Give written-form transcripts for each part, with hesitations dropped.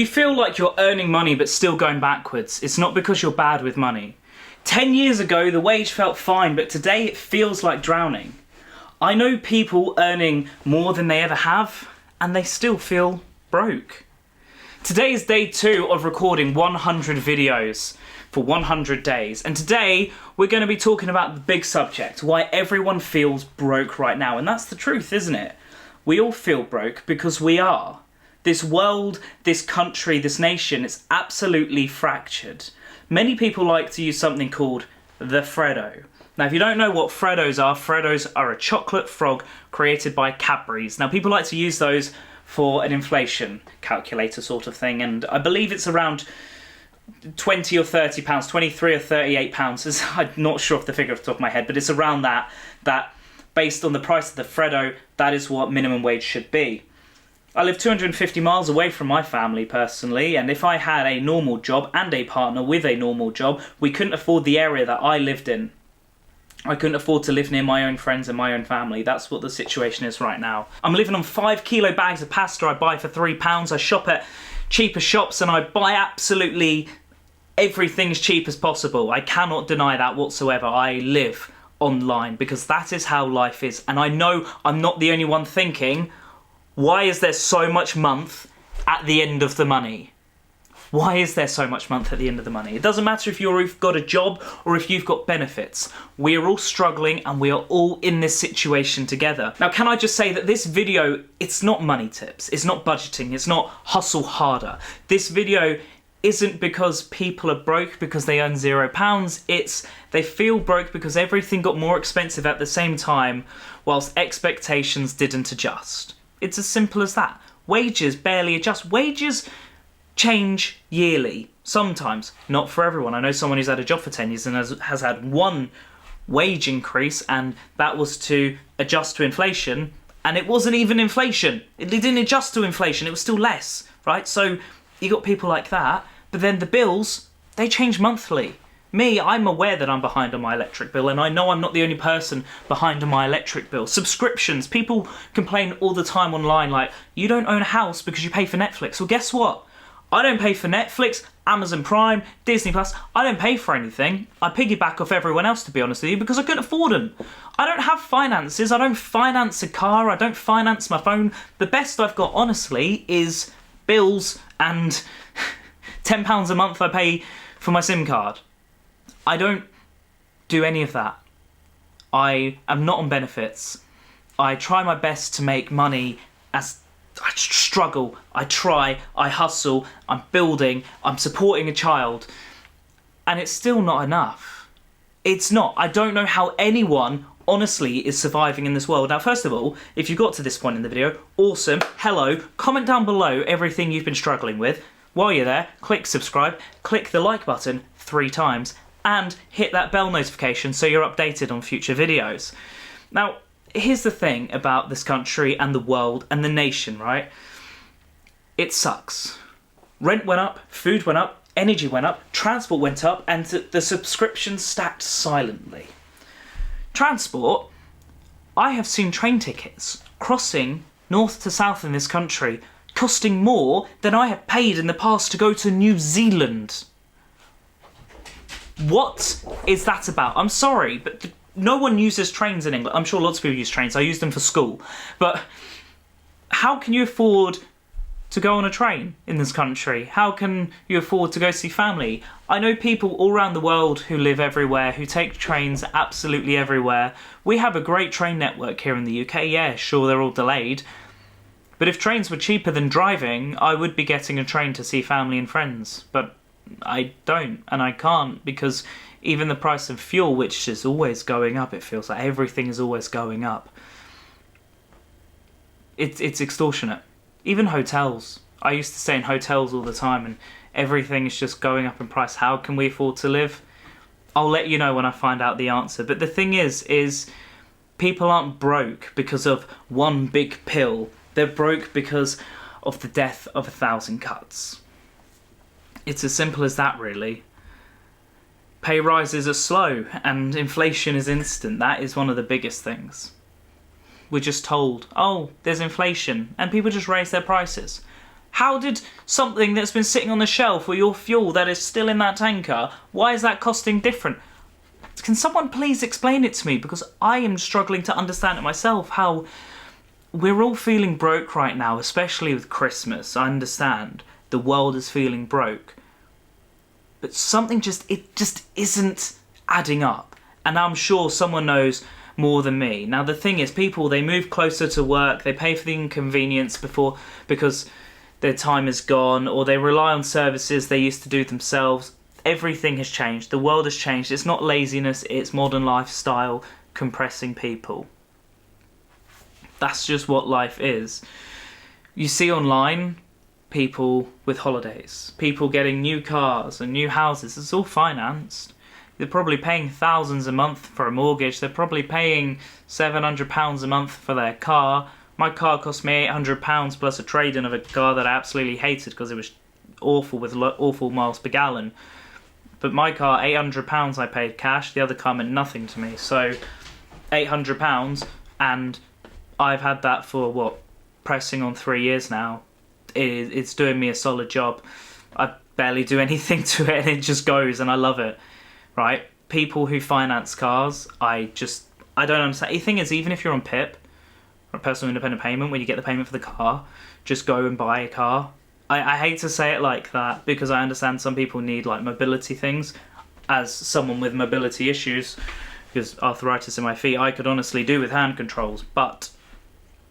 You feel like you're earning money but still going backwards. It's not because you're bad with money. 10 years ago, the wage felt fine, but today it feels like drowning. I know people earning more than they ever have, and they still feel broke. Today is day 2 of recording 100 videos for 100 days, and today we're going to be talking about the big subject, why everyone feels broke right now. And that's the truth, isn't it? We all feel broke because we are. This world, this country, this nation, it's absolutely fractured. Many people like to use something called the Freddo. Now, if you don't know what Freddos are a chocolate frog created by Cadbury's. Now, people like to use those for an inflation calculator sort of thing, and I believe it's around 20 or 30 pounds, 23 or 38 pounds. I'm not sure of the figure off the top of my head, but it's around that based on the price of the Freddo, that is what minimum wage should be. I live 250 miles away from my family personally, and if I had a normal job and a partner with a normal job, we couldn't afford the area that I lived in. I couldn't afford to live near my own friends and my own family. That's what the situation is right now. I'm living on 5 kilo bags of pasta I buy for £3. I shop at cheaper shops and I buy absolutely everything as cheap as possible. I cannot deny that whatsoever. I live online because that is how life is. And I know I'm not the only one thinking, why is there so much month at the end of the money? Why is there so much month at the end of the money? It doesn't matter if you've got a job or if you've got benefits. We're all struggling and we are all in this situation together. Now, can I just say that this video, it's not money tips, it's not budgeting, it's not hustle harder. This video isn't because people are broke because they earn £0. It's they feel broke because everything got more expensive at the same time whilst expectations didn't adjust. It's as simple as that. Wages barely adjust. Wages change yearly, sometimes, not for everyone. I know someone who's had a job for 10 years and has had one wage increase, and that was to adjust to inflation, and it wasn't even inflation. It didn't adjust to inflation, it was still less, right? So you got people like that, but then the bills, they change monthly. Me, I'm aware that I'm behind on my electric bill, and I know I'm not the only person behind on my electric bill. Subscriptions, people complain all the time online like, you don't own a house because you pay for Netflix. Well, guess what? I don't pay for Netflix, Amazon Prime, Disney Plus. I don't pay for anything. I piggyback off everyone else, to be honest with you, because I couldn't afford them. I don't have finances. I don't finance a car. I don't finance my phone. The best I've got, honestly, is bills and £10 a month I pay for my SIM card. I don't do any of that. I am not on benefits. I try my best to make money as I struggle, I try, I hustle, I'm building, I'm supporting a child, and it's still not enough. It's not. I don't know how anyone, honestly, is surviving in this world. Now, first of all, if you got to this point in the video, awesome, hello, comment down below everything you've been struggling with. While you're there, click subscribe, click the like button 3 times, and hit that bell notification so you're updated on future videos. Now, here's the thing about this country and the world and the nation, right? It sucks. Rent went up, food went up, energy went up, transport went up, and the subscriptions stacked silently. Transport, I have seen train tickets crossing north to south in this country costing more than I have paid in the past to go to New Zealand. What is that about? I'm sorry, but no one uses trains in England. I'm sure lots of people use trains. I use them for school. But how can you afford to go on a train in this country? How can you afford to go see family? I know people all around the world who live everywhere, who take trains absolutely everywhere. We have a great train network here in the UK. Yeah, sure, they're all delayed. But if trains were cheaper than driving, I would be getting a train to see family and friends. But I don't, and I can't, because even the price of fuel, which is always going up, it feels like everything is always going up. It's extortionate. Even hotels. I used to stay in hotels all the time and everything is just going up in price. How can we afford to live? I'll let you know when I find out the answer. But the thing is people aren't broke because of one big pill. They're broke because of the death of 1,000 cuts. It's as simple as that, really. Pay rises are slow and inflation is instant. That is one of the biggest things. We're just told, oh, there's inflation, and people just raise their prices. How did something that's been sitting on the shelf or your fuel that is still in that tanker, why is that costing different? Can someone please explain it to me? Because I am struggling to understand it myself, how we're all feeling broke right now, especially with Christmas. I understand the world is feeling broke. But something just isn't adding up. And I'm sure someone knows more than me. Now the thing is, people, they move closer to work, they pay for the inconvenience because their time is gone, or they rely on services they used to do themselves. Everything has changed. The world has changed. It's not laziness, it's modern lifestyle compressing people. That's just what life is. You see online people with holidays, people getting new cars and new houses. It's all financed. They're probably paying thousands a month for a mortgage. They're probably paying £700 a month for their car. My car cost me £800 plus a trade-in of a car that I absolutely hated because it was awful with awful miles per gallon. But my car, £800 I paid cash. The other car meant nothing to me. So £800, and I've had that for pressing on 3 years now. It's doing me a solid job. I barely do anything to it, and it just goes, and I love it. Right? People who finance cars, I don't understand. The thing is, even if you're on PIP, or personal independent payment, when you get the payment for the car, just go and buy a car. I hate to say it like that, because I understand some people need like mobility things. As someone with mobility issues, because arthritis in my feet, I could honestly do with hand controls, but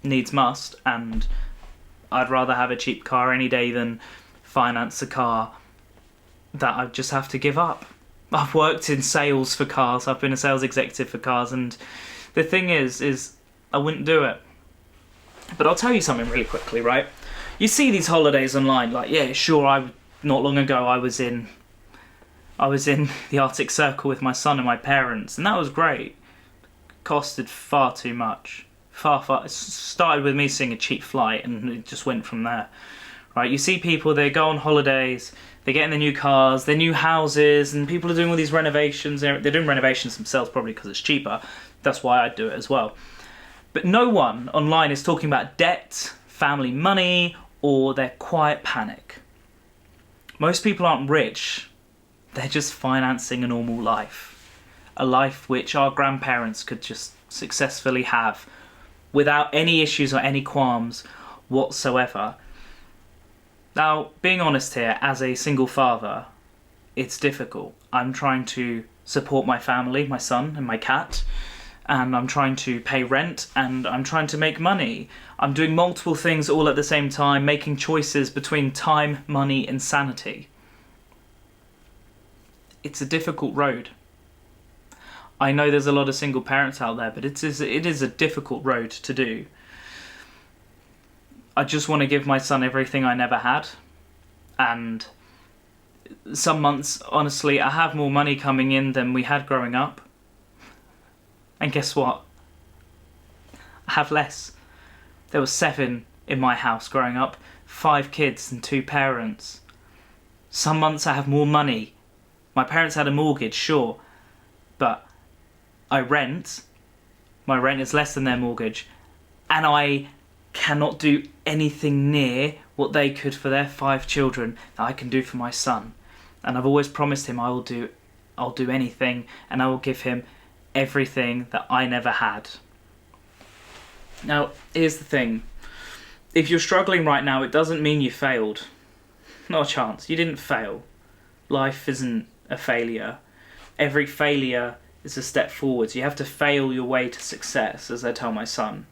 needs must, and I'd rather have a cheap car any day than finance a car that I just have to give up. I've worked in sales for cars, I've been a sales executive for cars, and the thing is I wouldn't do it. But I'll tell you something really quickly, right? You see these holidays online, like, yeah, sure, not long ago I was in the Arctic Circle with my son and my parents, and that was great. Costed far too much. It started with me seeing a cheap flight, and it just went from there. Right? You see people, they go on holidays, they get in their new cars, their new houses, and people are doing all these renovations. They're doing renovations themselves, probably because it's cheaper. That's why I'd do it as well. But no one online is talking about debt, family money, or their quiet panic. Most people aren't rich. They're just financing a normal life. A life which our grandparents could just successfully have without any issues or any qualms whatsoever. Now, being honest here, as a single father, it's difficult. I'm trying to support my family, my son and my cat, and I'm trying to pay rent, and I'm trying to make money. I'm doing multiple things all at the same time, making choices between time, money, and sanity. It's a difficult road. I know there's a lot of single parents out there, but it is a difficult road to do. I just want to give my son everything I never had, and some months, honestly, I have more money coming in than we had growing up. And guess what? I have less. There were 7 in my house growing up, 5 kids and 2 parents. Some months I have more money. My parents had a mortgage, sure, but I rent. My rent is less than their mortgage, and I cannot do anything near what they could for their 5 children that I can do for my son. And I've always promised him I'll do anything, and I will give him everything that I never had. Now, here's the thing. If you're struggling right now, it doesn't mean you failed. Not a chance. You didn't fail. Life isn't a failure. Every failure is a step forwards. You have to fail your way to success, as I tell my son.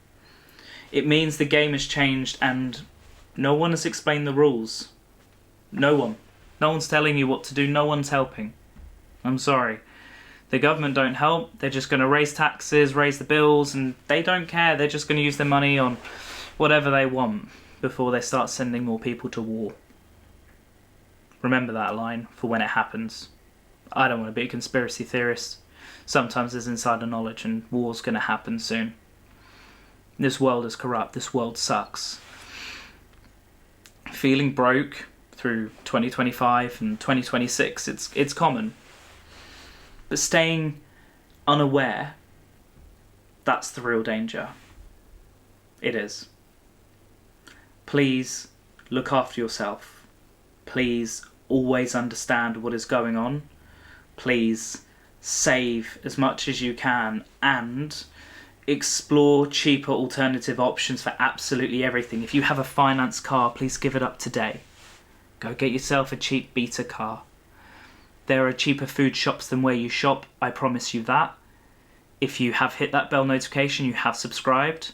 It means the game has changed and no one has explained the rules. No one. No one's telling you what to do. No one's helping. I'm sorry. The government don't help. They're just going to raise taxes, raise the bills, and they don't care. They're just going to use their money on whatever they want before they start sending more people to war. Remember that line for when it happens. I don't want to be a conspiracy theorist. Sometimes there's insider knowledge and war's going to happen soon. This world is corrupt. This world sucks. Feeling broke through 2025 and 2026, it's common. But staying unaware, that's the real danger. It is. Please look after yourself. Please always understand what is going on. Please save as much as you can and explore cheaper alternative options for absolutely everything. If you have a finance car, please give it up today. Go get yourself a cheap beta car. There are cheaper food shops than where you shop, I promise you that. If you have hit that bell notification, you have subscribed,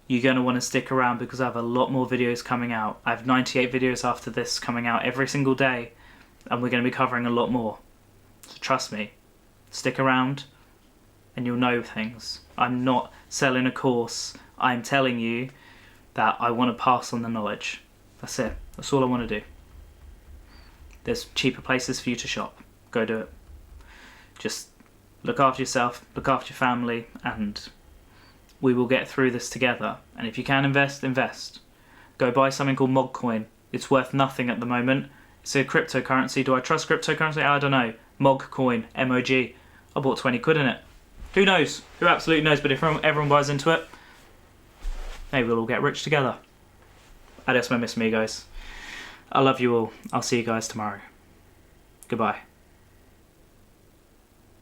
you're going to want to stick around because I have a lot more videos coming out. I have 98 videos after this coming out every single day, and we're going to be covering a lot more. So trust me, stick around and you'll know things. I'm not selling a course, I'm telling you that I want to pass on the knowledge. That's it, that's all I want to do. There's cheaper places for you to shop. Go do it. Just look after yourself, look after your family, and we will get through this together. And if you can invest, invest. Go buy something called Mogcoin. It's worth nothing at the moment. It's a cryptocurrency. Do I trust cryptocurrency? I don't know. Mogcoin, M-O-G. I bought 20 quid in it. Who knows? Who absolutely knows? But if everyone buys into it, maybe we'll all get rich together. Adios, my miss amigos. I love you all. I'll see you guys tomorrow. Goodbye.